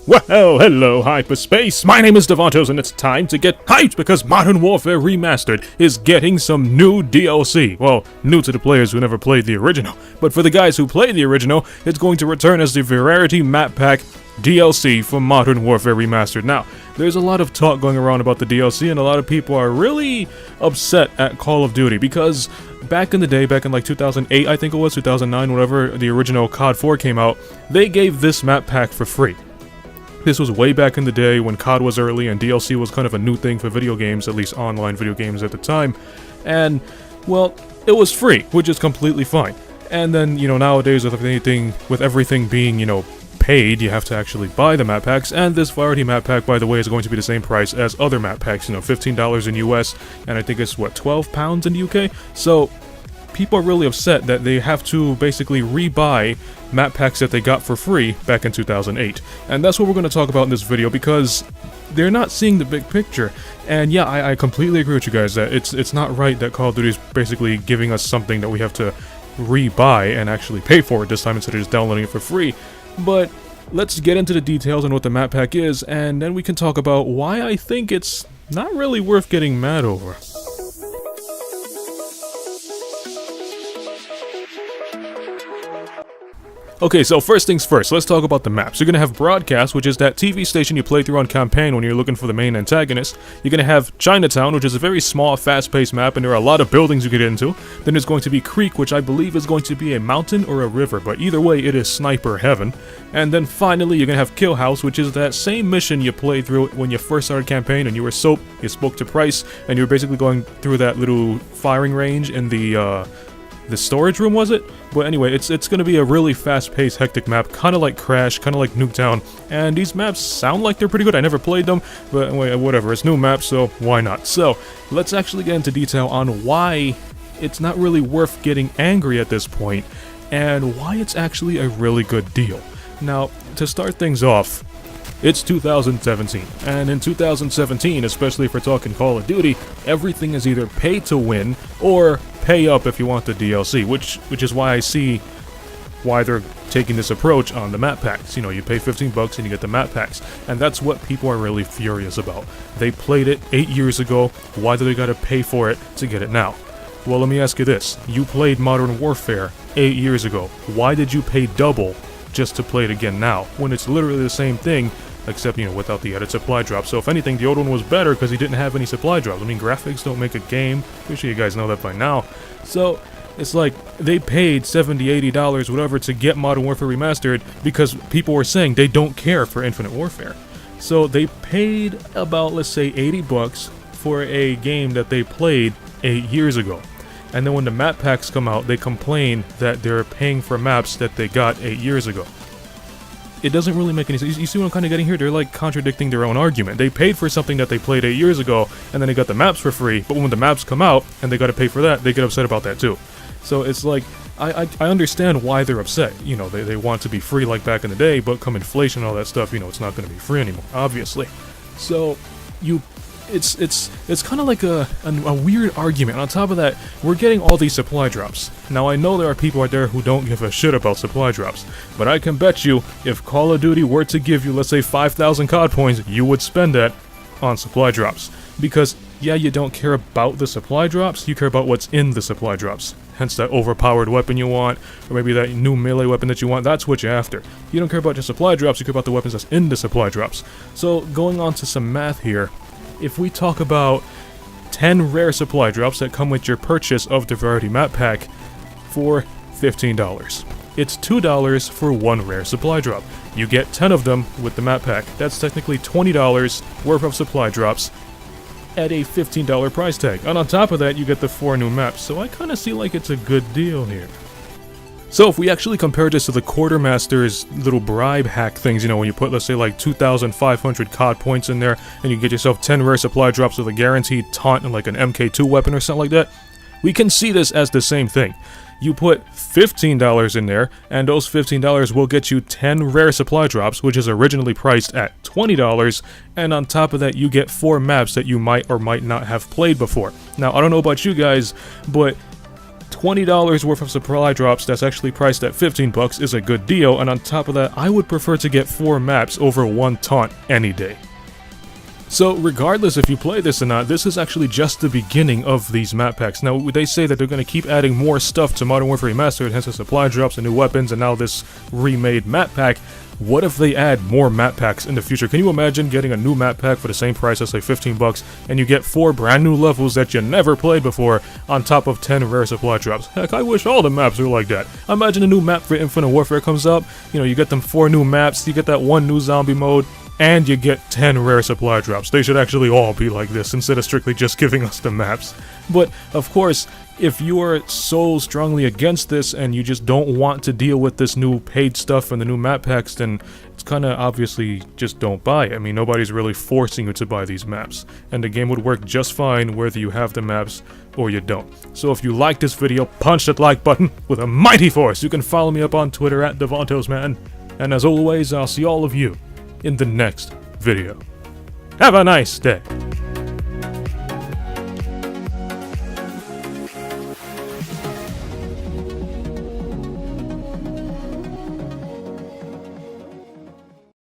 Well, hello, hyperspace. My name is Davontos, and it's time to get hyped because Modern Warfare Remastered is getting some new DLC. Well, new to the players who never played the original, but for the guys who played the original, it's going to return as the Rarity Map Pack DLC for Modern Warfare Remastered. Now, there's a lot of talk going around about the DLC, and a lot of people are really upset at Call of Duty because back in the day, back in like 2008, I think it was, 2009, whenever the original COD 4 came out, they gave this map pack for free. This was way back in the day when COD was early and DLC was kind of a new thing for video games, at least online video games at the time. And, well, it was free, which is completely fine. And then, nowadays with everything being, paid, you have to actually buy the map packs, and this Variety map pack, by the way, is going to be the same price as other map packs, $15 in US, and I think it's, £12 in the UK? So, people are really upset that they have to basically rebuy map packs that they got for free back in 2008. And that's what we're going to talk about in this video, because they're not seeing the big picture. And yeah, I completely agree with you guys that it's not right that Call of Duty is basically giving us something that we have to rebuy and actually pay for it this time instead of just downloading it for free. But let's get into the details on what the map pack is, and then we can talk about why I think it's not really worth getting mad over. Okay, so first things first, let's talk about the maps. You're going to have Broadcast, which is that TV station you play through on campaign when you're looking for the main antagonist. You're going to have Chinatown, which is a very small, fast-paced map, and there are a lot of buildings you get into. Then there's going to be Creek, which I believe is going to be a mountain or a river, but either way, it is sniper heaven. And then finally, you're going to have Kill House, which is that same mission you played through when you first started campaign, and you were Soap, you spoke to Price, and you were basically going through that little firing range in the storage room, was it? But anyway, it's going to be a really fast-paced, hectic map, kind of like Crash, kind of like Nuketown, and these maps sound like they're pretty good. I never played them, but whatever, it's new maps, so why not? So, let's actually get into detail on why it's not really worth getting angry at this point, and why it's actually a really good deal. Now, to start things off, it's 2017, and in 2017, especially if we're talking Call of Duty, everything is either pay to win or pay up if you want the DLC, which is why I see why they're taking this approach on the map packs. You pay 15 bucks and you get the map packs, and that's what people are really furious about. They played it 8 years ago, why do they gotta pay for it to get it now? Well, let me ask you this, you played Modern Warfare 8 years ago, why did you pay double just to play it again now, when it's literally the same thing, except, without the added supply drops. So if anything, the old one was better because he didn't have any supply drops. I mean, graphics don't make a game. Pretty sure you guys know that by now. So, it's like, they paid $70, $80, whatever, to get Modern Warfare Remastered because people were saying they don't care for Infinite Warfare. So they paid about, let's say, 80 bucks for a game that they played 8 years ago. And then when the map packs come out, they complain that they're paying for maps that they got 8 years ago. It doesn't really make any sense. You see what I'm kind of getting here? They're like contradicting their own argument. They paid for something that they played 8 years ago, and then they got the maps for free, but when the maps come out, and they gotta pay for that, they get upset about that too. So it's like, I understand why they're upset. They want to be free like back in the day, but come inflation and all that stuff, it's not gonna be free anymore, obviously. So, it's kind of like a weird argument. And on top of that, we're getting all these supply drops. Now I know there are people out there who don't give a shit about supply drops, but I can bet you if Call of Duty were to give you, let's say, 5,000 COD points, you would spend that on supply drops. Because, yeah, you don't care about the supply drops, you care about what's in the supply drops. Hence that overpowered weapon you want, or maybe that new melee weapon that you want, that's what you're after. You don't care about just supply drops, you care about the weapons that's in the supply drops. So, going on to some math here, if we talk about 10 rare supply drops that come with your purchase of the Variety Map Pack for $15. It's $2 for one rare supply drop. You get 10 of them with the map pack. That's technically $20 worth of supply drops at a $15 price tag. And on top of that, you get the 4 new maps. So I kind of see like it's a good deal here. So if we actually compare this to the Quartermaster's little bribe hack things, when you put, let's say, like 2,500 COD points in there, and you get yourself 10 rare supply drops with a guaranteed taunt and like an MK2 weapon or something like that, we can see this as the same thing. You put $15 in there, and those $15 will get you 10 rare supply drops, which is originally priced at $20, and on top of that, you get 4 maps that you might or might not have played before. Now, I don't know about you guys, but $20 worth of supply drops that's actually priced at 15 bucks is a good deal, and on top of that, I would prefer to get 4 maps over 1 taunt any day. So regardless if you play this or not, this is actually just the beginning of these map packs. Now, they say that they're going to keep adding more stuff to Modern Warfare Remastered, hence the supply drops and new weapons, and now this remade map pack. What if they add more map packs in the future? Can you imagine getting a new map pack for the same price as like 15 bucks, and you get 4 brand new levels that you never played before, on top of 10 rare supply drops? Heck, I wish all the maps were like that. Imagine a new map for Infinite Warfare comes up, you know, you get them 4 new maps, you get that 1 new zombie mode, and you get 10 rare supply drops. They should actually all be like this, instead of strictly just giving us the maps. But, of course, if you are so strongly against this, and you just don't want to deal with this new paid stuff and the new map packs, then it's kinda obviously just don't buy it. I mean, nobody's really forcing you to buy these maps, and the game would work just fine whether you have the maps or you don't. So if you like this video, punch that like button with a mighty force. You can follow me up on Twitter at Davontos, man. And as always, I'll see all of you in the next video. Have a nice day.